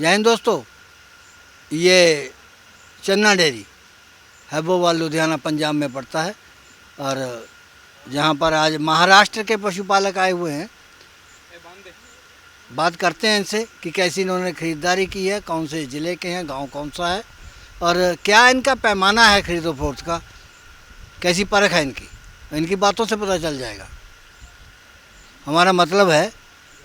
जय हिंद दोस्तों, ये चन्ना डेयरी हैबोवाल लुधियाना पंजाब में पड़ता है और जहाँ पर आज महाराष्ट्र के पशुपालक आए हुए हैं। बात करते हैं इनसे कि कैसी इन्होंने ख़रीदारी की है, कौन से ज़िले के हैं, गांव कौन सा है और क्या इनका पैमाना है खरीदो फरोख्त का, कैसी परख है इनकी बातों से पता चल जाएगा। हमारा मतलब है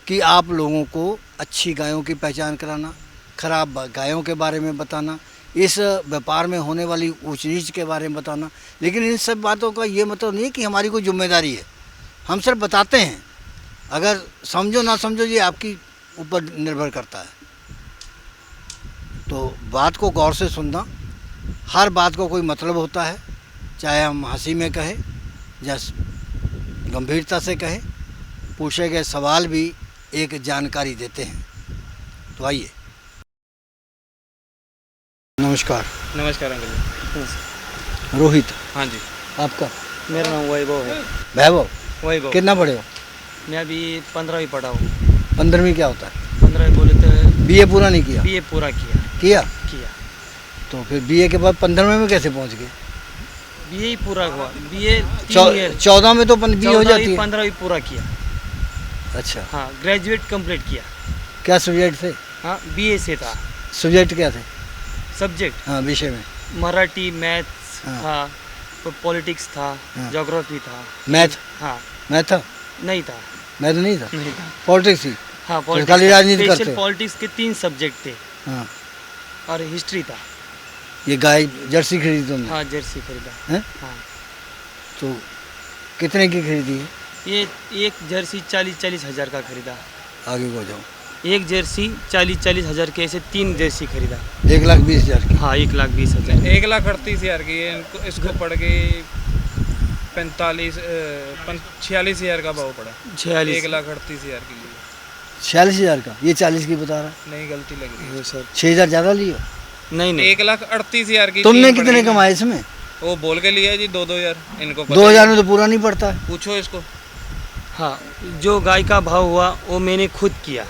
कि आप लोगों को अच्छी गायों की पहचान कराना, ख़राब गायों के बारे में बताना, इस व्यापार में होने वाली ऊंच नीच के बारे में बताना। लेकिन इन सब बातों का ये मतलब नहीं है कि हमारी कोई जिम्मेदारी है, हम सिर्फ बताते हैं। अगर समझो ना समझो ये आपकी ऊपर निर्भर करता है। तो बात को गौर से सुनना, हर बात को कोई मतलब होता है, चाहे हम हंसी में कहें या गंभीरता से कहें। पूछे गए सवाल भी एक जानकारी देते हैं। तो आइए। नमस्कार। नमस्कार अंकल। रोहित। हाँ जी। आपका? मेरा नाम वैभव है। वैभव। वैभव। कितना पढ़े हो? मैं अभी 15वीं पढ़ा हूँ। 15वीं क्या होता है? 15वीं बोले तो बीए पूरा नहीं किया? बीए पूरा किया। किया? किया। तो फिर बीए के बाद 15वें में कैसे पहुंच गए? बीए ही पूरा हुआ। BA 3 year. 14 में तो बीए हो जाती है। 15वीं पूरा किया। अच्छा। हाँ, ग्रेजुएट कंप्लीट किया। क्या सब्जेक्ट थे? हाँ, बीए से था। सब्जेक्ट क्या थे? सब्जेक्ट? हाँ, विषय में मराठी, मैथ्स हाँ। था, तो पॉलिटिक्स था, हाँ। ज्योग्राफी था। मैथ? हाँ। मैथ था? नहीं था। मैथ नहीं था? नहीं था। पॉलिटिक्स थी? हाँ, तो खाली राजनीति करते? स्पेशल पॉलिटिक्स के 3 सब्जेक्ट थे। हाँ। और हिस्ट्री था। ये गाय जर्सी खरीदी तुमने? हाँ, जर्सी खरीदा है? हाँ। तो कितने की खरीदी है? ये एक जर्सी 40-40 हज़ार का खरीदा। आगे को जाओ। एक जर्सी 40-40 हज़ार के, ऐसे 3 जर्सी खरीदा। 1,20,000 की? हाँ, 1,20,000। 1,38,000 की है। इसको पड़ के 46 हज़ार का भाव पड़ा। 46। 1,38,000 की लिए। 46,000 का? ये 40 की बता रहा है। नहीं, गलती लग रही है सर। 6,000 ज़्यादा लियो? नहीं नहीं, 1,38,000 की। तुमने कितने कमाए इसमें? वो बोल के लिया जी 2-2 हज़ार। इनको 2,000 में तो पूरा नहीं पड़ता है। पूछो इसको। हाँ, जो गाय का भाव हुआ वो मैंने खुद किया।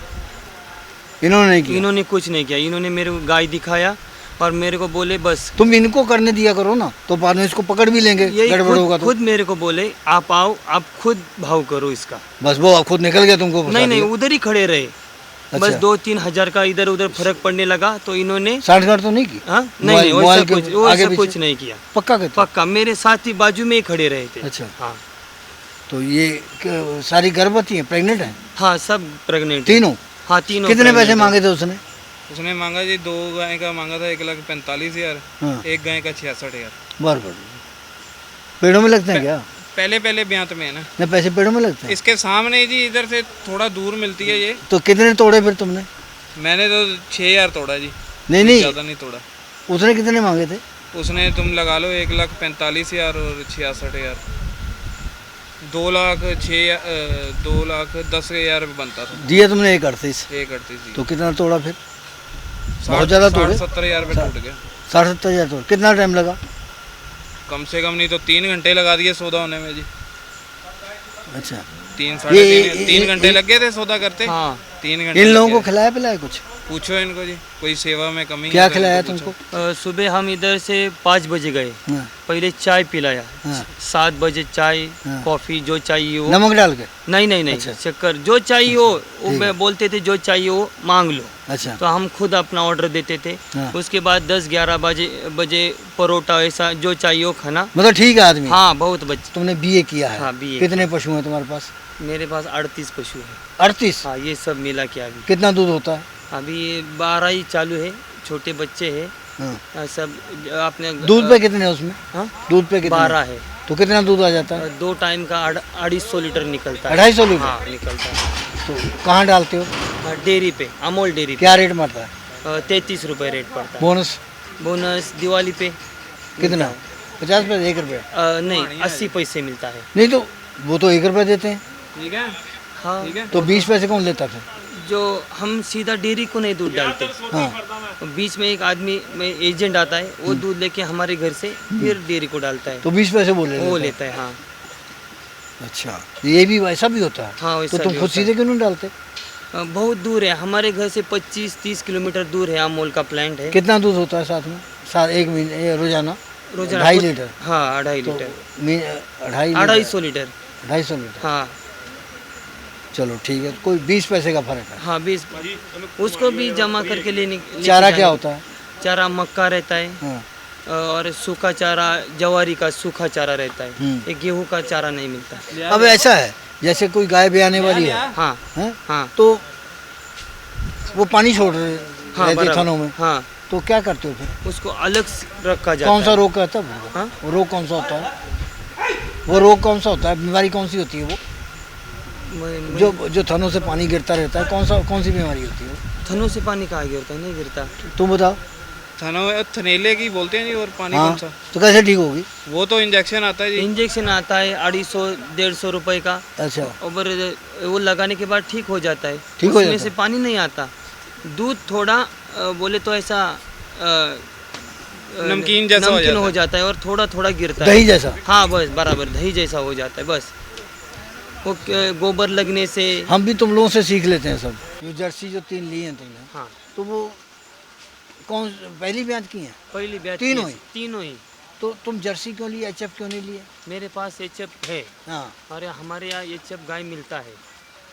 इन्होंने नहीं किया? इन्होंने कुछ नहीं किया। इन्होंने मेरे को गाय दिखाया और मेरे को बोले बस तुम इनको करने दिया करो ना, तो बाद में इसको पकड़ भी लेंगे, गड़बड़ होगा तो। खुद मेरे को बोले आप आओ, आप खुद भाव करो इसका। बस वो खुद निकल गया तुमको? नहीं नहीं, उधर ही खड़े रहे। अच्छा। बस 2-3 हज़ार का इधर उधर फर्क पड़ने लगा तो इन्होंने साठ तो नहीं की? हाँ, नहीं वैसा कुछ नहीं किया। पक्का कहते? पक्का, मेरे साथ ही बाजू में ही खड़े रहे थे। अच्छा। हाँ। तो ये सारी गर्भवती हैं, प्रेग्नेंट हैं? हाँ, सब प्रेग्नेंट। तीनों? हाँ, तीनों। कितने पैसे मांगे थे उसने? उसने मांगा जी 2 गाय का मांगा था 1,45,000। हाँ। एक गाय का 66,000। बराबर। पेड़ों में लगते हैं क्या? पहले ब्यांत में है ना। नहीं, पैसे पेड़ों में लगते हैं? इसके सामने जी, इधर से थोड़ा दूर मिलती है ये। तो कितने तोड़े फिर तुमने? मैंने तो 6,000 तोड़ा जी। नहीं ज़्यादा नहीं तोड़ा। उसने कितने मांगे थे? उसने तुम लगा लो 1,45,000 और 66,000। 2,10,000 बनता था। दिया तुमने 1,38,000? 1,38,000। तो कितना तोड़ा फिर? बहुत ज़्यादा तोड़े? 70,000 रुपये टूट गया। 60-70,000 तोड़। कितना टाइम लगा? कम से कम नहीं तो 3 घंटे लगा दिए सौदा होने में जी। अच्छा। 3 घंटे लग गए थे सौदा करते। हाँ। 3 घंटे। इन लोगों को खिलाया पिलाया कुछ? पूछो इनको जी, कोई सेवा में कमी क्या है तो खिलाया इनको तुमको? पूछो। सुबह हम इधर से 5 बजे गए। हाँ। पहले चाय पिलाया। हाँ। 7 बजे चाय, हाँ। कॉफ़ी जो चाहिए हो। नमक डाल के? नहीं नहीं नहीं, अच्छा। शक्कर जो चाहिए हो वो ठीक है। मैं बोलते थे जो चाहिए वो मांग लो। अच्छा। तो हम खुद अपना ऑर्डर देते थे। हाँ। उसके बाद 10-11 बजे परोठा ऐसा जो चाहिए वो खाना। मतलब ठीक है आदमी? हाँ, बहुत बच्चे। तुमने बीए किया है? हाँ, BA। कितने पशु हैं तुम्हारे पास? मेरे पास 38 पशु है। 38? हाँ, ये सब मिला के अभी कितना दूध होता है? अभी 12 ही चालू है, छोटे बच्चे हैं। हाँ। सब आपने दूध पे कितने हैं उसमें? हाँ, दूध पे कितने? 12 है। तो कितना दूध आ जाता है? 2 टाइम का 250 लीटर निकलता है। 250 लीटर? हाँ, निकलता है। तो कहाँ डालते हो? डेयरी पे, अमूल डेयरी पे। क्या रेट मरता है? 33 रुपये रेट पड़ता है। बोनस? बोनस दिवाली पे कितना? 50 पैसे? 1 रुपया? नहीं, 80 पैसे मिलता है। नहीं तो वो तो 1 रुपया देते हैं। ठीक है। हाँ, ठीक है। तो 20 पैसे कौन लेता फिर? जो हम सीधा डेयरी को नहीं दूध डालते। हाँ। बीच में एक आदमी में एजेंट आता है, वो दूध लेके हमारे घर से फिर डेयरी को डालता है। तो 20 पैसे बोले वो लेता है। हाँ। अच्छा, ये भी वैसा भी होता है? हाँ, वैसा तो तुम भी खुद होता है। सीधे क्यों नहीं डालते? बहुत दूर है, हमारे घर से 25-30 किलोमीटर दूर है, अमूल का प्लांट है। कितना दूध होता है साथ में, साथ एक महीने रोजाना? रोजाना 2.5 लीटर। हाँ 2.5 तो लीटर, 250 लीटर। 250 लीटर। हाँ चलो ठीक है, कोई 20 पैसे का फर्क है। हाँ 20, उसको भी जमा करके लेके चारा क्या जाने- होता है? चारा मक्का रहता है, हाँ। और सूखा चारा, जवारी का सूखा चारा रहता है, हम्म। एक गेहूं का चारा नहीं मिलता। अब ऐसा है जैसे कोई गाय भी आने वाली है, हाँ हैं? हाँ तो वो पानी छोड़ रहे हाँ रहते बराबर। थनों में, हाँ, तो क्या करते हो फिर? उसको अलग से रखा जाता कौन सा है। रोग कहता है वो? हाँ? वो रोग कौन सा होता है? वो रोग कौन सा होता है, बीमारी कौन सी होती है वो? जो थनों से पानी गिरता रहता है, कौन सी बीमारी होती है वो? थनों से पानी कहाँ गिरता है? नहीं गिरता। तुम बताओ। थनेले की बोलते हैं जी, और पानी हाँ, कौन सा? तो कैसे ठीक होगी? वो तो इंजेक्शन आता है जी। इंजेक्शन आता है 250-150 रुपए का, अच्छा, और वो लगाने के बाद ठीक हो जाता है। ठीक हो उसमें जाता से है? पानी नहीं आता। दूध थोड़ा बोले तो ऐसा नमकीन जैसा हो नमकीन जाता हो है। जाता है, और थोड़ा थोड़ा गिरता है। दही जैसा? हाँ बस बराबर दही जैसा हो जाता है बस। वो गोबर लगने से। हम भी तुम लोगों से सीख लेते हैं सब। जो जर्सी जो 3 ली हैं तुमने, हाँ तो वो कौन पहली ब्याज की हैं? पहली बैच तीनों ही? तीनों ही। तो तुम जर्सी क्यों लिए, एचएफ क्यों नहीं लिए? मेरे पास एचएफ है, हाँ। और हमारे यहाँ एचएफ गाय मिलता है,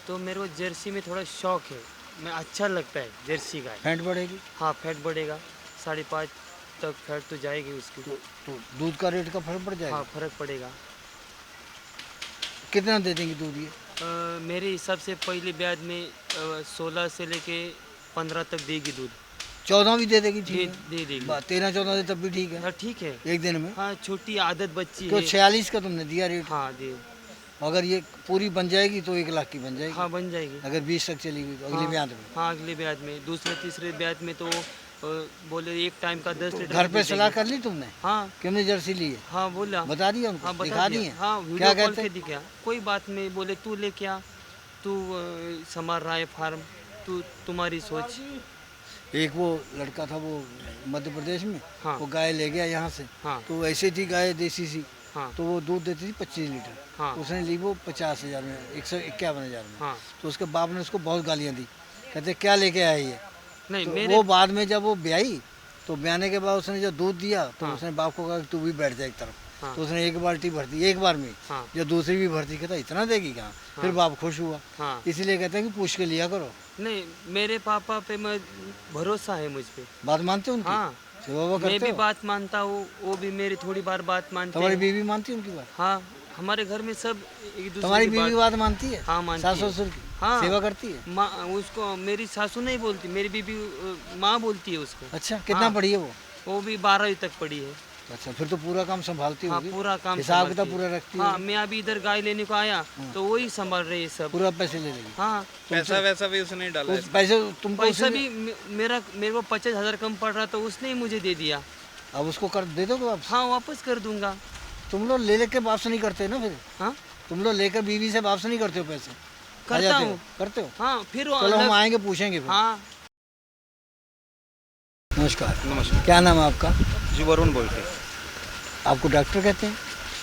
तो मेरे को जर्सी में थोड़ा शौक है। मैं अच्छा लगता है जर्सी गाय। फैट बढ़ेगी हाँ फैट बढ़ेगा, 5.5 तक फैट तो जाएगी उसकी। तो दूध का रेट का फर्क पड़ जाएगा। हाँ फर्क पड़ेगा। कितना दे देंगे दूध ये? मेरे हिसाब से पहली ब्याज में 16 से लेके 15 तक देगी दूध। 14 भी दे देगी, दे, ठीक है। दे देगी। 13-14 दे तब भी ठीक है, हाँ ठीक है। एक दिन में। हाँ छोटी आदत बच्ची तो है। 46 का तुमने दिया रेट। हाँ दे। अगर ये पूरी बन जाएगी तो 1 लाख की बन जाएगी। हाँ बन जाएगी। अगर 20 तक चली गई तो अगली हाँ, ब्याज में। हाँ अगले ब्याज में, दूसरे तीसरे ब्याज में तो बोले एक टाइम का 10 लीटर घर दूध पे सलाह देंगे। कर ली तुमने हाँ कि हमने जर्सी ली है? हाँ बोला। बता दिया उनको? हाँ बता दिखा दिया। दिए? हाँ क्या वीडियो कॉल कहते? पे दिखा। कोई बात नहीं, बोले तू लेके आ, तू संभाल रहा है फार्म, तू तुम्हारी सोच। एक वो लड़का था वो मध्य प्रदेश में, हाँ। वो गाय ले गया यहाँ से, हाँ तो ऐसे थी गाय देसी सी, हाँ तो वो दूध देती थी 25 लीटर। हाँ उसने ली वो 50,000 में, 151,000 में। हाँ। तो उसके बाप ने उसको बहुत गालियाँ दी, कहते क्या लेके आया ये? नहीं तो मेरे। वो बाद में जब वो ब्याई, तो ब्याने के बाद उसने जब दूध दिया तो हाँ। उसने बाप को कहा कि तू भी बैठ जा एक तरफ। हाँ। तो उसने 1 बाल्टी भर दी एक बार में, हाँ जब दूसरी भी भरती, कहता इतना देगी कहाँ? फिर बाप खुश हुआ। हाँ। इसीलिए कहते हैं कि पूछ के लिया करो। नहीं मेरे पापा पे मैं भरोसा है मुझ पे। बात मानते हो उनकी? हाँ सेवा वो मैं करते भी हो? बात मानता हूँ, वो भी मेरी थोड़ी बार बात मानते तुम्हारी हैं। बीवी मानती है उनकी बात? हाँ हमारे घर में सब एक दूसरे तुम्हारी की बीवी बात मानती है? हाँ मानती सास है। ससुर की हाँ। सेवा करती है? माँ उसको मेरी सासू नहीं बोलती, मेरी बीबी माँ बोलती है उसको। अच्छा, कितना हाँ। पढ़ी है वो? वो भी 12वीं तक पढ़ी है। अच्छा, फिर तो पूरा काम संभालती हाँ होगी। पूरा काम हिसाब संभालती किताब है। पूरा रखती हाँ है। मैं अभी इधर गाय लेने को आया तो वही संभाल रही है सब। पूरा पैसे ले लेगी। हाँ पैसा वैसा भी उसने डाला है। उस पैसे तुमको पैसा उसी- भी मेरे को 50,000 कम पड़ रहा था, उसने ही मुझे दे दिया। अब उसको कर दे दोगे वापस? हाँ वापस कर दूंगा। तुम लोग ले लेके वापस नहीं करते ना फिर? हाँ तुम लोग लेकर बीवी से वापस नहीं करते हो पैसे? आ करता जाते हो? हूँ। करते हो? हाँ फिर वो चलो हम अलग। आएंगे, पूछेंगे फिर। हाँ नमस्कार, नमस्कार क्या नाम है आपका? जी, वरुण बोलते हैं। आपको डॉक्टर कहते हैं?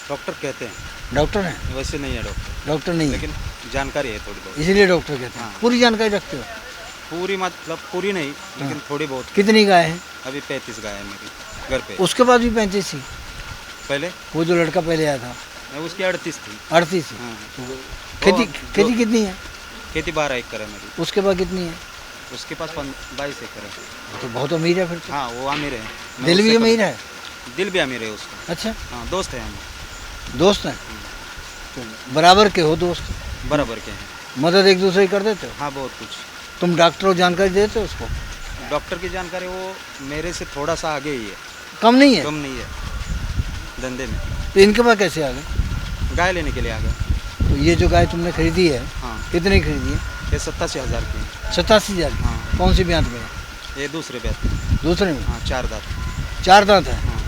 डॉक्टर कहते हैं, डॉक्टर हैं? वैसे नहीं है डॉक्टर, डॉक्टर नहीं है, लेकिन जानकारी है थोड़ी बहुत। इसीलिए डॉक्टर कहते हैं। हाँ। पूरी जानकारी रखते हो? पूरी मतलब पूरी नहीं, लेकिन थोड़ी बहुत। कितनी गाय है? अभी 35 गाय है मेरी घर पे। उसके बाद भी 35 थी? पहले वो जो लड़का पहले आया था मैं उसकी 38 थी। 38 हाँ। खेती वो- खेती कितनी है? खेती 12 एकड़ है मेरी। उसके बाद कितनी है? उसके पास 22 एकड़ है। तो बहुत अमीर है फिर तो। हाँ वो अमीर है। मैं दिल भी उससे अमीर है? कम- दिल भी अमीर है उसका। अच्छा, हाँ दोस्त है हम, दोस्त हैं तो बराबर के हो दोस्त? बराबर के हैं। मदद एक दूसरे की कर देते हो? हाँ बहुत कुछ। तुम डॉक्टर हो, जानकारी देते हो उसको? डॉक्टर की जानकारी वो मेरे से थोड़ा सा आगे ही है, कम नहीं है? कम नहीं है धंधे में। तो इनके पास कैसे आ गए? गाय लेने के लिए आ गए। तो ये जो गाय तुमने खरीदी है, हाँ कितनी खरीदी है? ये 87,000 की है। 87,000 की? हाँ। कौन सी ब्यात में है? ये दूसरे बैत में। दूसरे में? हाँ 4 दांत। 4 दांत है? हाँ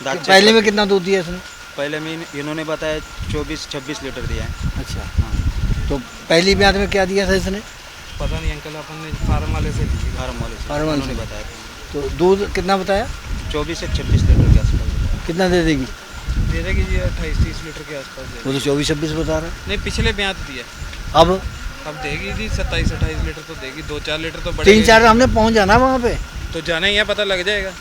दांत चेक पहले में करके- कितना दूध दिया इसने? पहले में इन्होंने बताया 24-26 लीटर दिया है। अच्छा, हाँ तो पहली ब्यात में क्या दिया था इसने? पता नहीं अंकल, अपन ने फार्म वाले से ली थी। फार्म वाले से फार्म वाले उन्होंने से। बताया था। तो दूध कितना बताया? 24 से 26 लीटर के आसपास। कितना दे देगी? दे देगी जी 28-30 लीटर के आसपास दे वो तो 24-26 बता रहा है। नहीं, पिछले ब्याज दिया। अब अब देगी जी 27-28 लीटर तो देगी, 2-4 लीटर तो बढ़ेगी। 3-4 हमने पहुंच जाना वहाँ पे। तो जाना ही है, पता लग जाएगा।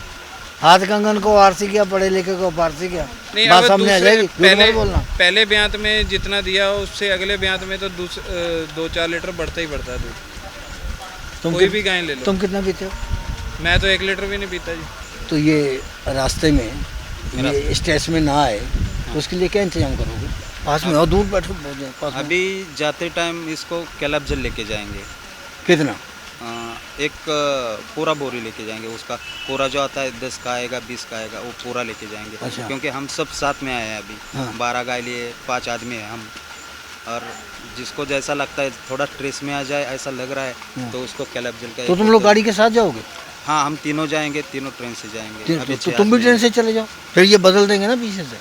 हाथ कंगन को आरसी किया, पढ़े लिखे को पारसी किया, नहीं, बात अब सामने आ जाएगी। झूठ मत बोलना। पहले ब्यांत में जितना दिया उससे अगले ब्यांत में तो 2-4 लीटर बढ़ता ही बढ़ता है दूध। कोई भी गाय ले लो। तुम कितना पीते हो? मैं तो 1 लीटर भी नहीं पीता जी। तो ये रास्ते में ये स्ट्रेस में ना आए तो उसके लिए क्या इंतजाम करोगे? पास में और दूर बैठो पास में। अभी जाते टाइम इसको कैलब जल लेके जाएंगे। कितना? एक पूरा बोरी लेके जाएंगे। उसका पूरा जो आता है 10 का आएगा, 20 का आएगा, वो पूरा लेके जाएंगे। अच्छा। क्योंकि हम सब साथ में आए हैं अभी। हाँ। 12 गाय लिए, 5 आदमी हैं हम। और जिसको जैसा लगता है थोड़ा स्ट्रेस में आ जाए ऐसा लग रहा है तो उसको कैलब जल का। तो तुम लोग गाड़ी के साथ जाओगे? हाँ, हम तीनों जाएंगे, तीनों ट्रेन से जाएंगे। अभी तो 6 तुम भी आदमी ट्रेन हैं। से चले जाओ, फिर ये बदल देंगे ना पीछे से।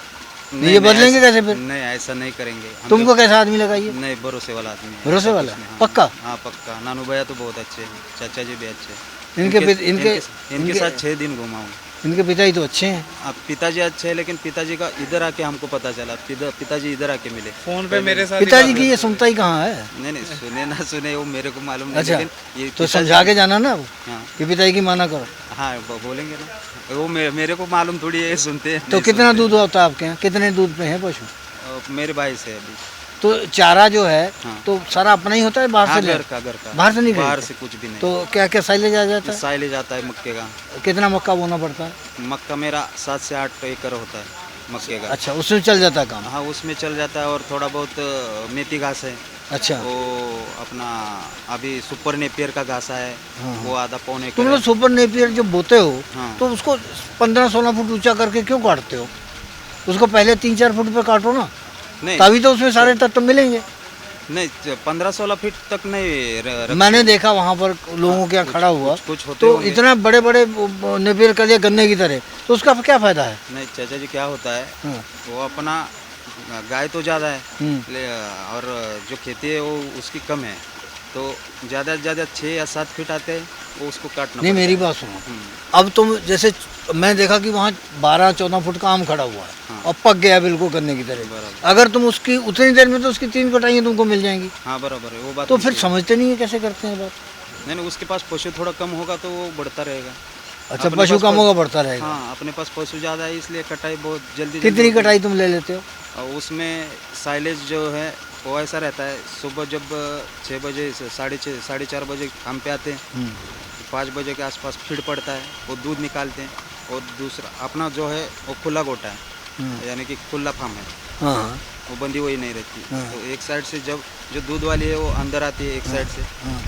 नहीं, ये नहीं, बदलेंगे ऐसा- कैसे फिर? नहीं, ऐसा नहीं करेंगे हम तुमको लोग। कैसा आदमी लगाइए? नहीं, भरोसे वाला आदमी है। भरोसे ऐसा वाला? कुछ नहीं, हाँ। पक्का? हाँ, पक्का। नानू भैया तो बहुत अच्छे हैं, चाचा जी भी अच्छे हैं। इनके साथ 6 दिन घुमा हूँ। इनके पिताजी तो अच्छे हैं। अब पिताजी अच्छे हैं, लेकिन पिताजी का इधर आके हमको पता चला। पिताजी इधर आके मिले। फोन पे मेरे साथ ही पिताजी बात की ये करते सुनता ही कहाँ है? नहीं, सुने ना सुने वो मेरे को मालूम नहीं। अच्छा, लेकिन ये तो पिताजी- समझा के जाना ना वो हाँ, कि पिताजी की माना करो। हाँ, बोलेंगे ना। वो मेरे को मालूम थोड़ी है, सुनते हैं। तो नहीं कितना सुनते। दूध होता है आपके यहाँ? कितने दूध पे है पशु? मेरे भाई से अभी। तो चारा जो है हाँ। तो सारा अपना ही होता है, बाहर हाँ, से ले? घर का। बाहर से नहीं बाहर खरीदते? से कुछ भी नहीं। तो क्या क्या साइलेज आ जाता है? साइलेज आता है मक्के का। कितना मक्का बोना पड़ता है? मक्का मेरा 7 से 8 एकड़ होता है मक्के का। अच्छा, उसमें चल जाता है काम? हाँ, उसमें चल जाता है। और थोड़ा बहुत मेथी घास है। अच्छा, वो अपना अभी सुपर नेपियर का घास है। हाँ। वो आधा पौने तुम लोग सुपर नेपियर जब बोते हो हाँ। तो उसको 15-16 फुट ऊंचा करके क्यों काटते हो? उसको पहले 3-4 फुट पे काटो ना, नहीं, तभी तो उसमें सारे तत्व मिलेंगे। नहीं, 15-16 फीट तक नहीं मैंने देखा वहाँ पर लोगों के यहाँ खड़ा हुआ, कुछ होते तो होंगे। इतना बड़े बड़े नेपियर कर दिया गन्ने की तरह, तो उसका क्या फायदा है? नहीं चाचा जी, क्या होता है हाँ। वो अपना गाय तो ज़्यादा है हम्म। और जो खेती है वो उसकी कम है, तो ज़्यादा से ज़्यादा 6 या 7 फीट आते हैं, वो उसको काटना नहीं, पड़ता मेरी है। बात सुनो। हम्म। अब तुम जैसे मैं देखा कि वहाँ 12-14 फुट का आम खड़ा हुआ है हाँ। और पक गया बिल्कुल गन्ने की तरह। बराबर। अगर तुम उसकी उतनी देर में तो उसकी 3 कटाइयाँ तुमको मिल जाएंगी। हाँ, बराबर है वो बात। तो भी फिर सही समझते नहीं है कैसे करते हैं बात। है। नहीं, उसके पास पशु थोड़ा कम होगा तो वो बढ़ता रहेगा। अच्छा, अपने पशु पास कम होगा बढ़ता रहेगा। हाँ, अपने पास पशु ज़्यादा है इसलिए कटाई बहुत जल्दी कितनी होती है। कटाई तुम ले लेते हो? और उसमें साइलेज जो है वो ऐसा रहता है, सुबह जब 6 बजे से 6:30 साढ़े 4 बजे हम पे आते हैं, 5 बजे के आसपास फीड पड़ता है, वो दूध निकालते हैं। और दूसरा अपना जो है वो खुला गोटा है, यानी कि खुला फार्म है, हाँ वो बंदी हुई नहीं रहती। हाँ। तो एक साइड से जब जो दूध वाली है वो अंदर आती है एक साइड से, हाँ।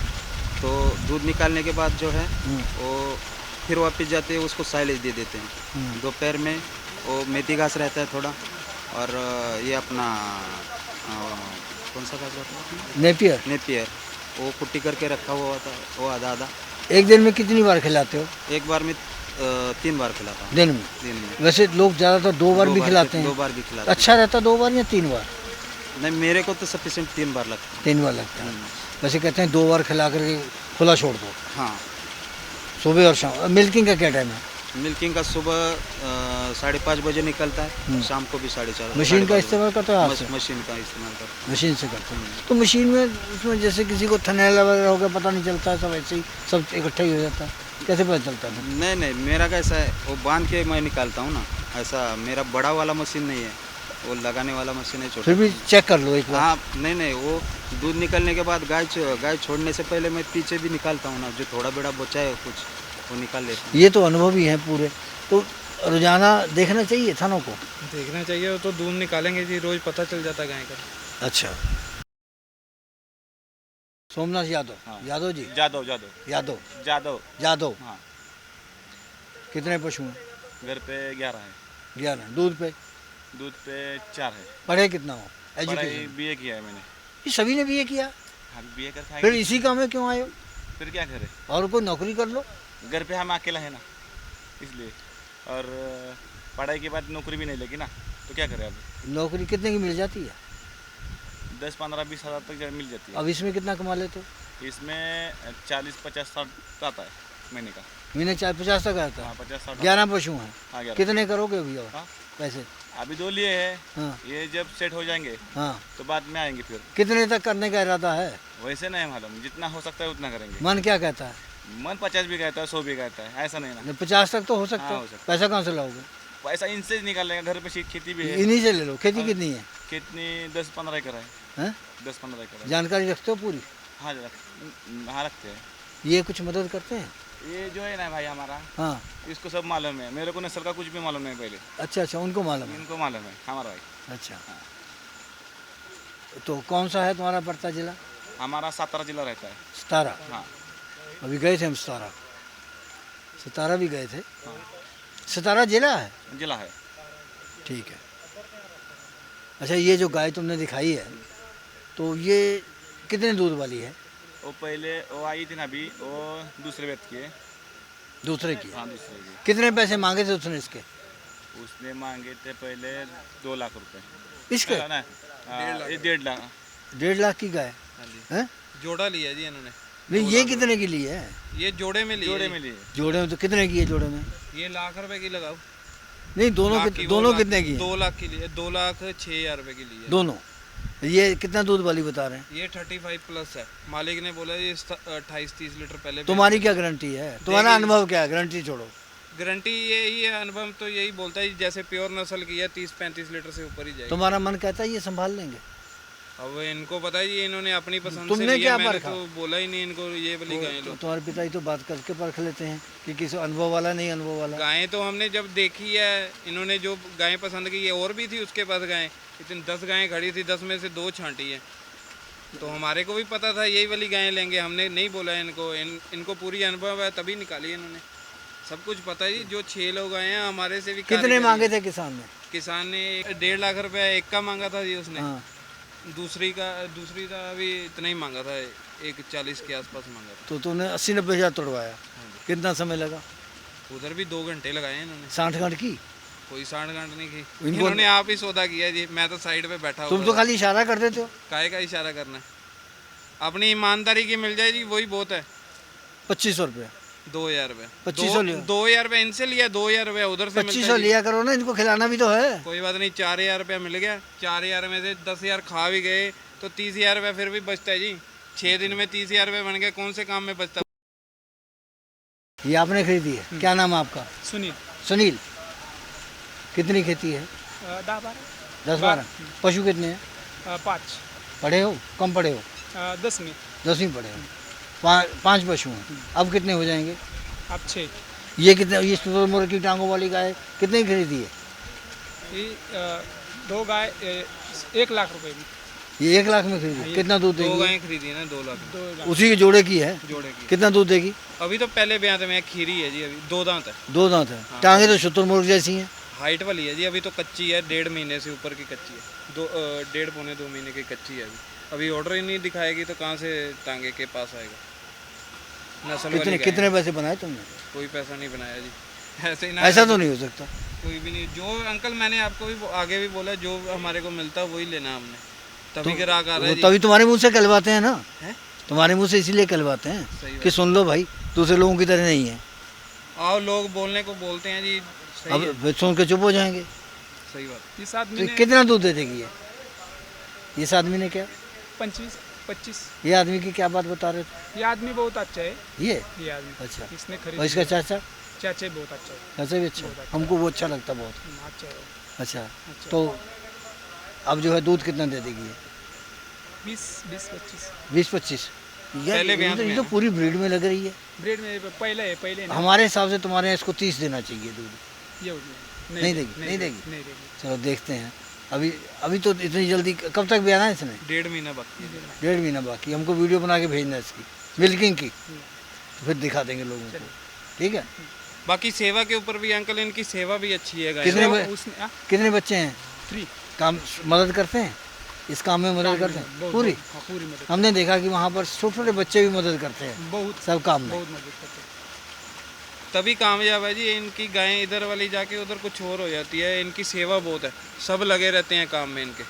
तो दूध निकालने के बाद जो है हम्म। वो फिर वापस जाते हैं, उसको साइलेज दे देते हैं। दोपहर में वो मेथी घास रहता है थोड़ा, और ये अपना कौन सा घास रहता है, नेपियर। नेपियर, वो कुट्टी करके रखा हुआ होता है, वो आधा आधा। एक दिन में कितनी बार खिलाते हो? एक बार में 3 बार खिलाता हूँ दिन में? दिन में। वैसे लोग ज़्यादातर 2 बार भी खिलाते 2 हैं। बार भी खिलाते अच्छा रहता 2 बार या 3 बार? हैं। नहीं, मेरे को तो सफिशेंट 3 बार लगता 3 बार लगता है। है। वैसे कहते हैं 2 बार खिला करके खुला छोड़ दो, हाँ, सुबह और शाम। मिल्किंग का क्या टाइम है? मिल्किंग का सुबह 5:30 बजे निकलता है, शाम को भी 4:30। मशीन का इस्तेमाल करते हो? हाथ से? मशीन का इस्तेमाल करते हैं। मशीन से करते हैं। तो मशीन में उसमें जैसे किसी को थनैला वगैरह हो गया पता नहीं चलता है, सब ऐसे ही सब इकट्ठा ही हो जाता है, कैसे पता चलता है? नहीं नहीं, मेरा कैसा है वो बांध के मैं निकालता हूँ ना, ऐसा मेरा बड़ा वाला मशीन नहीं है, वो लगाने वाला मशीन है छोटा। फिर भी चेक कर लो एक बार। हाँ, नहीं, वो दूध निकलने के बाद गाय छोड़ने से पहले मैं पीछे भी निकालता हूँ ना, जो थोड़ा बड़ा बचा है कुछ वो निकाल लेता हूँ। ये तो अनुभवी हैं पूरे, तो रोजाना देखना चाहिए थानों को। देखना चाहिए, वो तो दूध निकालेंगे जी, रोज पता चल जाता है गाय का। अच्छा, सोमनाथ यादव। हाँ। यादव जी? जादव जादव यादव जादव यादव। हाँ, कितने पशु हैं? घर पे 11 है, 11। दूध पे? दूध पे 4 है। पढ़े कितना हो? पढ़ाई एजुकेशन? बीए किया है मैंने। ये सभी ने भी ये किया, हम बीए कर फिर खाएंगे, इसी काम में क्यों आए हो? फिर क्या करें, और कोई नौकरी कर लो। घर पे हम अकेला है ना, इसलिए। और पढ़ाई के बाद नौकरी भी नहीं लगी ना, तो क्या करें अब। नौकरी कितने की मिल जाती है? 10, 15, 20 हज़ार तक मिल जाती है। अब इसमें कितना कमा लेते हो? इसमें 40, 50, 60 आता है महीने का। महीने 40-50 तक आता है। हाँ, 50, 60। 11 पशु हैं। हाँ, 11। कितने करोगे अभी और? हाँ, पैसे? अभी 2 लिए हैं, हाँ ये जब सेट हो जाएंगे हाँ। तो बाद में आएंगे फिर। कितने तक करने का इरादा है? वैसे नहीं मालूम, जितना हो सकता है उतना करेंगे। मन क्या कहता है? मन 50 भी कहता है, 100 भी कहता है, ऐसा नहीं ना। 50 तक तो हो सकता हाँ, है। हो सकता पैसा कहाँ से लाओगे? पैसा इनसे निकाल लेंगे, घर पे खेती भी है। इन्हीं से ले लो। खेती कितनी है? कितनी 10-15 एकड़ है। हैं? 10-15 एकड़ है। जानकारी रखते हो पूरी? हाँ हाँ रखते हैं। ये कुछ मदद करते हैं? ये जो है ना भाई हमारा, हाँ। इसको सब मालूम है। मेरे को नस्ल का कुछ भी मालूम नहीं पहले, अच्छा अच्छा, उनको मालूम है। इनको मालूम है हमारा भाई। अच्छा, तो कौन सा है तुम्हारा पड़ता जिला? हमारा 17 जिला रहता है। सतारा। हाँ अभी गए थे हम सतारा। सतारा भी गए थे। सतारा जिला है? जिला है। ठीक है। अच्छा, ये जो गाय तुमने दिखाई है तो ये कितने दूध वाली है? वो पहले वो आई थी ना, अभी वो दूसरे व्यक्ति की है। दूसरे की? हाँ दूसरे की। कितने पैसे मांगे थे उसने इसके? उसने मांगे थे पहले 2 लाख रुपए। इसके? ना ये 1.5 लाख। 1.5 लाख की गाय है? जोड़ा लिया जी इन्होंने। नहीं, ये कितने की ली है? ये जोड़े में लिए जोड़े जी। में लिए। जोड़े में तो कितने की है जोड़े में? ये लाख रुपए की लगाओ। नहीं, दोनों लाख की, दोनों वो कितने की है? 2 लाख की लिए, 2,06,000 रुपए की लिए है। दोनों। ये कितना दूध वाली बता रहे हैं? ये 35 प्लस है। मालिक ने बोला ये 28-30 लीटर पहले। तुम्हारी क्या गारंटी है? तुम्हारा देखिए- अनुभव क्या है? गारंटी छोड़ो। गारंटी यही है, अनुभव तो यही बोलता है जैसे प्योर नस्ल की है 30-35 लीटर से ऊपर ही जाएगी। तुम्हारा मन कहता है ये संभाल लेंगे? अब इनको पता है जी, इन्होंने अपनी पसंद तुमने से लिया, क्या मैंने परखा? तो बोला ही नहीं इनको ये वाली गायें लो। तुम्हारे पिताजी तो बात करके परख लेते हैं कि किसी अनुभव वाला नहीं अनुभव वाला। गायें तो हमने जब देखी है, इन्होंने जो गायें पसंद की है, और भी थी उसके पास गायें, इतनी 10 गायें खड़ी थी, 10 में से 2 छांटी है। तो हमारे को भी पता था यही वाली गायें लेंगे, हमने नहीं बोला इनको। इनको पूरी अनुभव है तभी निकाली इन्होंने। सब कुछ पता है जी। जो 6 लोग आए हैं हमारे से भी। कितने मांगे थे किसान ने? किसान ने 1.5 लाख रुपया एक का मांगा था जी उसने। हाँ। दूसरी का भी इतना ही मांगा था, 1,40 के आसपास मांगा था। तो तुमने 80-90 हज़ार तोड़वाया। कितना समय लगा? उधर भी 2 घंटे लगाए इन्होंने। 60 घंटे की? कोई 60 घंटे नहीं की। इनको- इन्होंने आप ही सौदा किया जी, मैं तो साइड पे बैठा तुम हुआ तो था। खाली इशारा कर देते हो। काहे का इशारा करना है? अपनी ईमानदारी की मिल जाए जी, वही बहुत है। 2500 रुपये। 2,000 रुपये। 2500 लिया। 2,000 रुपये इनसे लिया, 2,000 रुपये उधर से मिलता 2500 है जी। लिया करो ना, इनको खिलाना भी तो है। कोई बात नहीं, 4,000 रुपया मिल गया। 4,000 में से 10,000 खा भी गए तो 30,000 रुपये फिर भी बचता है जी। 6 दिन में 30,000 रुपये बन गए, कौन से काम में बचता? ये आपने खरीदी है? क्या नाम है आपका? सुनील। सुनील। कितनी खेती है? 10-12। 10-12। पशु कितने हैं? 5। पढ़े हो? कम पढ़े हो? 10वीं। 10वीं पढ़े हो? 5 पशु हैं। अब कितने हो जाएंगे? अब 6। ये कितने? ये शुतुरमुर्ग की टांगों वाली गाय कितने की खरीदी है? ये 2 गाय 1 लाख रुपए की। ये 1 लाख में खरीदी है। कितना दूध 2 देगी? गायें खरीदी है ना, 2 लाख। 2 लाख। उसी के जोड़े की है? जोड़े की। कितना दूध देगी? अभी तो पहले ब्याह में खीरी है जी, अभी 2 दांत है। 2 दांत है। टांगे तो शुतुरमुर्ग जैसी हैं। हाइट वाली है जी, अभी तो कच्ची है, 1.5 महीने से ऊपर की कच्ची है। 1.5 पौने 2 महीने की कच्ची है अभी ऑर्डर ही नहीं दिखाएगी तो कहाँ से टांगे के पास आएगा। नस्ल वाली कितने गाय है। कितने पैसे बनाए तुमने? कोई पैसा नहीं बनाया जी, ऐसे ही ना। ऐसा तो नहीं हो सकता। कोई भी नहीं। जो अंकल मैंने आपको भी आगे भी बोला, जो हमारे को मिलता है वही लेना हमने, तभी ग्राहक आ रहा है वो जी। तभी तुम्हारे मुंह से कहलवाते हैं ना। हैं? तुम्हारे मुंह से इसीलिए कहलवाते हैं सही कि सुन लो भाई, दूसरे लोगों की तरह नहीं है। आओ लोग बोलने को बोलते हैं जी। सही है, अब सुन के चुप हो जाएंगे। सही बात। इस आदमी तो ने कितना दूध दे देगी ये? इस आदमी ने क्या? 25। ये आदमी की क्या बात बता रहे थे? ये आदमी बहुत अच्छा है। ये ये आदमी अच्छा। इसने और खरीद इसका चाचा? चाचे बहुत अच्छा है। चाचा भी अच्छा? हमको वो अच्छा लगता बहुत। अच्छा है। अच्छा, अच्छा। तो अब जो है दूध कितना दे देगी ये? 20-25। 20-25? पहले ये ब्याज तो, में ये तो है। पूरी ब्रीड में लग रही है। ब्रेड में पहले ना। हमारे हिसाब से तुम्हारे यहाँ इसको 30 देना चाहिए दूध। ये नहीं देगी? नहीं देगी? नहीं देगी। चलो देखते हैं। अभी अभी तो इतनी जल्दी कब तक ब्याना है इसने? 1.5 महीना बाकी है। 1.5 महीना बाकी। हमको वीडियो बना के भेजना है इसकी मिल्किंग की, तो फिर दिखा देंगे लोगों को। ठीक है। बाकी सेवा के ऊपर भी अंकल, इनकी सेवा भी अच्छी है गाय। कितने वो ब- उसने कितने बच्चे हैं? 3 काम मदद करते हैं इस काम में? मदद करते हैं पूरी? हाँ, पूरी मदद। हमने देखा कि वहाँ पर छोटे छोटे बच्चे भी मदद करते हैं बहुत सब काम में। बहुत मदद करते हैं। तभी कामयाब है जी। इनकी गायें इधर वाली जाके उधर कुछ और हो जाती है। इनकी सेवा बहुत है, सब लगे रहते हैं काम में इनके,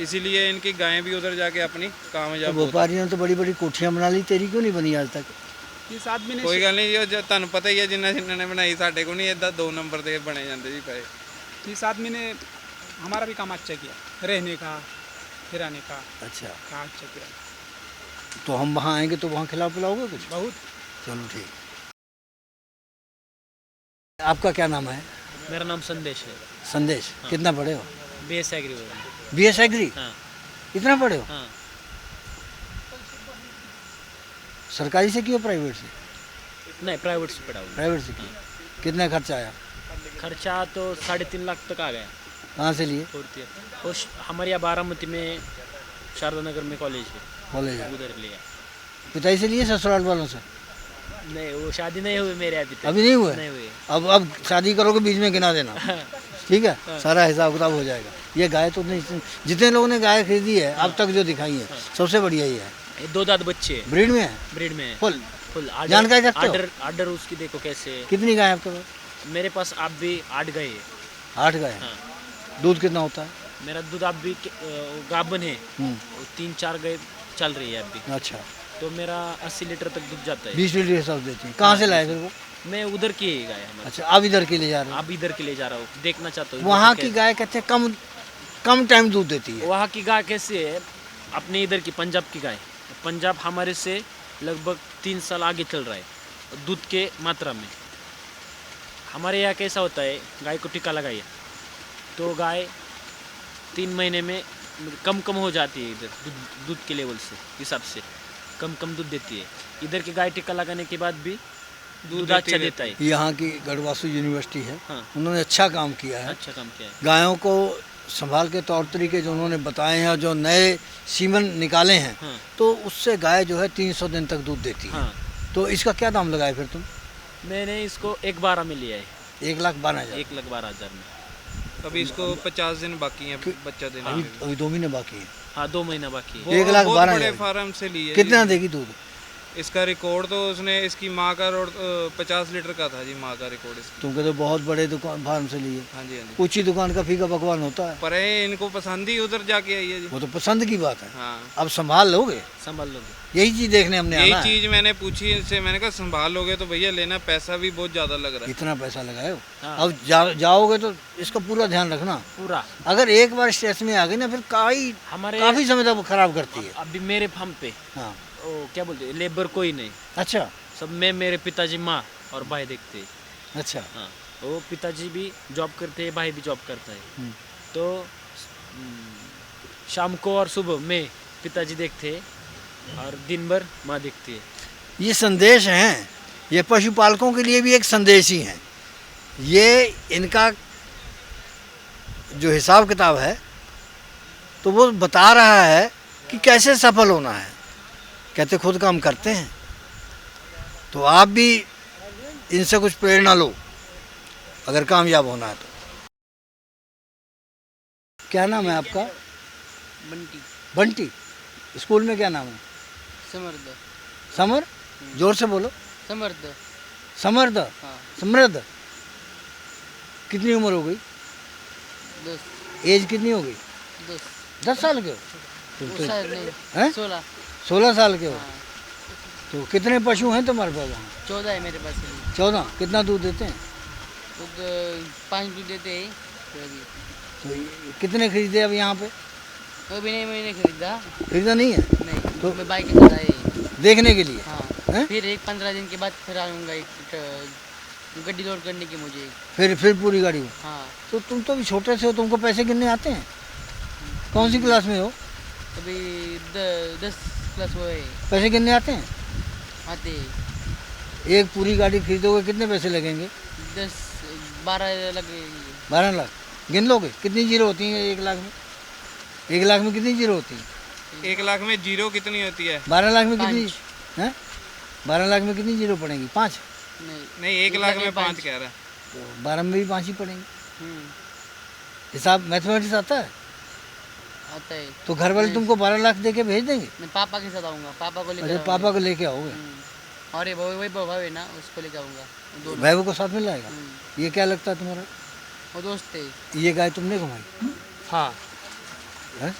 इसीलिए इनकी गायें भी उधर जाके अपनी तो कामयाब होती व्यापारियों ने तो बड़ी बड़ी कोठियाँ बना ली, तेरी क्यों नहीं बनी आज तक? इस आदमी ने कोई गल नहीं, जो ਤੁਹਾਨੂੰ ਪਤਾ ਹੀ ਹੈ, ਜਿੰਨਾ ਜਿੰਨਾ ਨੇ ਬਣਾਈ ਸਾਡੇ ਕੋ ਨਹੀਂ ਇਦਾਂ 2 ਨੰਬਰ ਦੇ ਬਣੇ ਜਾਂਦੇ ਜੀ ਪਏ। इस आदमी ने हमारा भी काम अच्छा किया, रहने का फिराने का अच्छा, काम अच्छा किया तो हम वहाँ आएंगे तो वहाँ खिला पिलाओगे कुछ? बहुत। चलो ठीक। आपका क्या नाम है? मेरा नाम संदेश है। संदेश। कितना पढ़े हो? BS agri. BS agri? हाँ इतना पढ़े हो? हाँ। सरकारी से किया प्राइवेट से? नहीं, प्राइवेट से पढ़ा हूँ। प्राइवेट से किया। कितना खर्चा आया? खर्चा तो 3.5 लाख तक आ गया। कहाँ से लिए? पूर्ति और हमारे यहाँ बारामती में शारदा नगर में कॉलेज है, कॉलेज है। उधर लिया। पिताजी से लिए ससुराल वालों से? नहीं, वो शादी नहीं हुई मेरे अभी तक। अभी नहीं हुए? नहीं हुए। अब शादी करोगे बीच में गिना देना, ठीक है? सारा हिसाब किताब हो जाएगा। ये गाय तो नहीं, जितने लोगों ने गाय खरीदी है अब तक जो दिखाई है सबसे बढ़िया ही है। ये 2 दांत बच्चे हैं। ब्रीड में है? ब्रीड में है। फुल फुल जानकारी रखते हो? आर्डर उसकी देखो कैसे है। कितनी गाय आपके पास? मेरे पास आप भी 8 गए हैं। 8 गाय हैं। हाँ। दूध कितना होता है? मेरा दूध आप भी गाबन है, हम्म, 3-4 गए चल रही है अभी, अच्छा। तो मेरा 80 लीटर तक दूध जाता है। 20 लीटर हिसाब देती है। कहाँ से लाए फिर वो? मैं उधर की ही गाय हमारे। अच्छा, अब इधर के ले जा रहे हो? अब इधर के ले जा रहा हूँ, देखना चाहता हूँ। वहाँ की गाय कहते हैं कम कम टाइम दूध देती है। वहाँ की गाय कैसे है? अपने इधर की पंजाब की गाय, पंजाब हमारे से लगभग 3 साल आगे चल रहा है दूध के मात्रा में। हमारे यहाँ कैसा होता है, गाय को टीका लगाइए तो गाय 3 महीने में कम हो जाती है इधर दूध के लेवल से हिसाब से कम दूध देती है। इधर की गाय टीका लगाने के बाद भी दूध अच्छा देता है। यहाँ की गढ़वासु यूनिवर्सिटी है, हाँ। उन्होंने अच्छा काम किया है। अच्छा काम किया है। गायों को संभाल के तौर तरीके जो उन्होंने बताए हैं और जो नए सीमन निकाले हैं, हाँ। तो उससे गाय जो है 300 दिन तक दूध देती है। हाँ। तो इसका क्या दाम लगाए फिर तुम? मैंने इसको 1/12 में लिया है। 1,12,000। 1,12,000 में। अभी इसको 50 दिन बाकी हैं बच्चा देने अभी के। अभी 2 महीने बाकी है। हाँ, 2 महीना बाकी है। वो 1,12,000 बहुत बड़े फार्म से लिए। कितना देगी दूध? इसका रिकॉर्ड तो उसने, इसकी माँ का 50 लीटर का था जी, माँ का रिकॉर्ड इसका। तुम कहते हो बहुत बड़े दुकान फार्म से लिए। हाँ जी, हाँ जी। ऊंची दुकान का फीका पकवान होता है। पर ये इनको पसंद ही उधर जाके आई है जी। वो तो पसंद की बात है। हाँ, अब संभाल लोगे? संभाल लोगे। यही चीज देखने हमने यही आना है। चीज मैंने पूछी इनसे, मैंने कहा संभाल लोगे तो भैया लेना, पैसा भी बहुत ज्यादा लग रहा है। इतना पैसा लगाए हो, हाँ। अब जाओगे तो इसका पूरा ध्यान रखना। पूरा। अगर एक बार स्ट्रेस में आ गई ना फिर हमारे काफी समय तक खराब करती है। अभी मेरे फार्म पे हाँ। ओ क्या बोलते हैं, लेबर कोई नहीं, अच्छा सब मैं, मेरे पिताजी, माँ और भाई देखते हैं। अच्छा। हाँ, वो पिताजी भी जॉब करते हैं, भाई भी जॉब करता है। हम्म। तो शाम को और सुबह में पिताजी देखते हैं और दिन भर माँ देखती है। ये संदेश हैं, ये पशुपालकों के लिए भी एक संदेश ही है। ये इनका जो हिसाब किताब है तो वो बता रहा है कि कैसे सफल होना है। कहते खुद काम करते हैं, तो आप भी इनसे कुछ प्रेरणा लो अगर कामयाब होना है तो। क्या नाम है आपका? बंटी। बंटी। स्कूल में क्या नाम है? समर्थ। समर? जोर से बोलो। समर्थ। समर्थ। हाँ। समृद्ध। कितनी उम्र हो गई? 10। एज कितनी हो गई? 10 साल के हो? हैं? 16 साल के हो? तो कितने पशु हैं तुम्हारे पास वहाँ? 14 है मेरे पास। 14। कितना दूध देते हैं? दूध 5 दूध देते हैं। तो कितने खरीदे अब यहाँ पे? अभी नहीं, मैंने खरीदा खरीदा नहीं है? नहीं, तो- तो मैं बाइक के साथ आए। देखने के लिए? हाँ। हैं? फिर 15 दिन के बाद फिर आऊँगा, एक गड्डी लोड करने की मुझे। फिर पूरी गाड़ी हो? हाँ। तो तुम तो अभी छोटे से हो, तुमको पैसे गिनने आते हैं? कौन सी क्लास में हो? अभी 10 क्लास हुए पैसे गिनने आते हैं? आते। एक पूरी गाड़ी खरीदोगे कितने पैसे लगेंगे? 10-12 लगेगी। 12 लाख। गिन लोगे कितनी जीरो होती हैं 1 लाख में? 1 लाख में कितनी जीरो होती है? 1 लाख में जीरो कितनी होती है? 12 लाख में कितनी 5। हैं? 12 लाख में कितनी जीरो पड़ेंगी? 5। नहीं, 1 लाख में 5 कह रहा है। तो 12 में भी 5 ही पड़ेंगे। हम्म, हिसाब मैथमेटिक्स आता है? आता है। तो घर वाले तुमको 12 लाख दे के भेज देंगे? मैं पापा के साथ आऊँगा, पापा को लेकर अच्छा, पापा को लेके आओगे? और ये वही भाव है ना, उसको लेकर आऊँगा। दोनों। भाई को साथ में लाएगा? हम्म, ये क्या लगता है तुम्हारा? वो दोस्त थे। ये गाय तुमने घुमाई हाँ। है?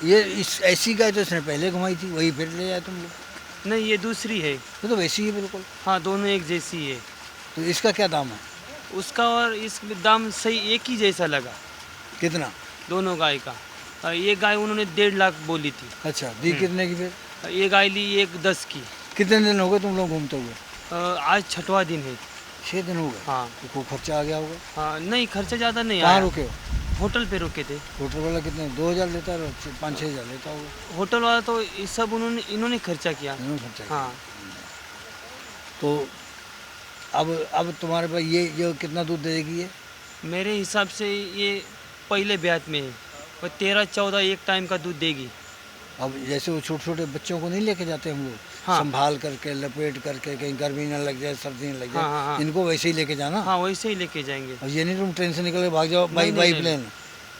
ये इस ऐसी गाय तो इसने पहले घुमाई थी, वही फिर ले आए तुम लोग? नहीं, ये दूसरी है। ये तो वैसी ही बिल्कुल। हाँ, दोनों एक जैसी है। तो इसका क्या दाम है? उसका और इस दाम सही एक ही जैसा लगा कितना? दोनों गाय का। ये गाय उन्होंने 1.5 लाख बोली थी। अच्छा, दी कितने की फिर? ये गाय ली 1.10 की। कितने दिन हो गए तुम लोग घूमते हुए? आज 6वां दिन है। 6 दिन हो गए। हाँ तो कोई खर्चा आ गया होगा? हाँ, नहीं खर्चा ज़्यादा नहीं कहाँ आया। रुके हो? होटल पे रुके थे। होटल वाला कितने, 2000 लेता है? 5-6 हज़ार लेता होगा? होटल वाला तो ये सब इन्होंने खर्चा किया। इन्होंने खर्चा किया। हाँ, तो अब तुम्हारे पास ये कितना दूध देगी ये? मेरे हिसाब से ये पहले ब्यात में है और 13-14 एक टाइम का दूध देगी। अब जैसे वो छोटे छोटे बच्चों को नहीं लेके जाते हम लोग, हाँ। संभाल करके लपेट करके, कहीं गर्मी ना लग जाए, सर्दी ना लग जाए, हाँ, हाँ, हाँ। इनको वैसे ही लेके जाना। हाँ, वैसे ही लेके जाएंगे। और ये नहीं तुम ट्रेन से निकल के भाग जाओ बाई नहीं, प्लेन।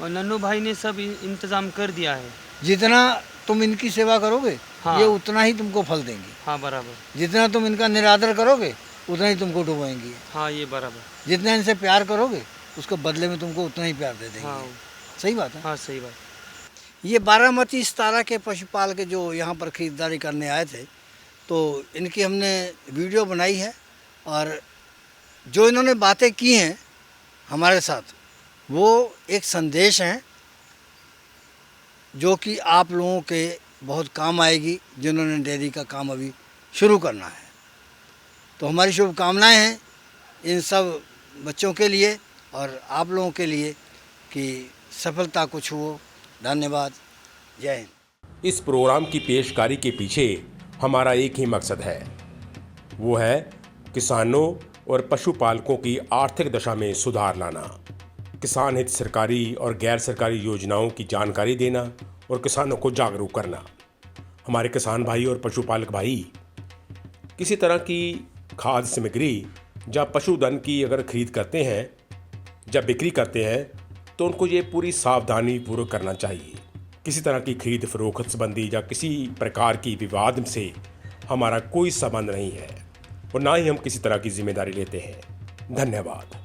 और नन्नू भाई ने सब इंतजाम कर दिया है। जितना तुम इनकी सेवा करोगे, हाँ। ये उतना ही तुमको फल देंगी। हाँ बराबर। जितना तुम इनका निरादर करोगे, उतना ही तुमको डुबाएंगी। हाँ ये बराबर। जितना इनसे प्यार करोगे, उसके बदले में तुमको उतना ही प्यार दे देंगे। हाँ सही बात है। हाँ सही बात। ये बारामती इस्तारा के पशुपाल के जो यहाँ पर ख़रीदारी करने आए थे, तो इनकी हमने वीडियो बनाई है और जो इन्होंने बातें की हैं हमारे साथ, वो एक संदेश हैं जो कि आप लोगों के बहुत काम आएगी, जिन्होंने डेयरी का काम अभी शुरू करना है। तो हमारी शुभकामनाएं हैं इन सब बच्चों के लिए और आप लोगों के लिए कि सफलता कुछ हो। धन्यवाद। जय हिंद। इस प्रोग्राम की पेशकारी के पीछे हमारा एक ही मकसद है, वो है किसानों और पशुपालकों की आर्थिक दशा में सुधार लाना, किसान हित सरकारी और गैर सरकारी योजनाओं की जानकारी देना और किसानों को जागरूक करना। हमारे किसान भाई और पशुपालक भाई किसी तरह की खाद्य सामग्री या पशुधन की अगर खरीद करते हैं या बिक्री करते हैं तो उनको ये पूरी सावधानी पूर्वक करना चाहिए। किसी तरह की खरीद फरोख्त संबंधी या किसी प्रकार की विवाद से हमारा कोई संबंध नहीं है और ना ही हम किसी तरह की जिम्मेदारी लेते हैं। धन्यवाद।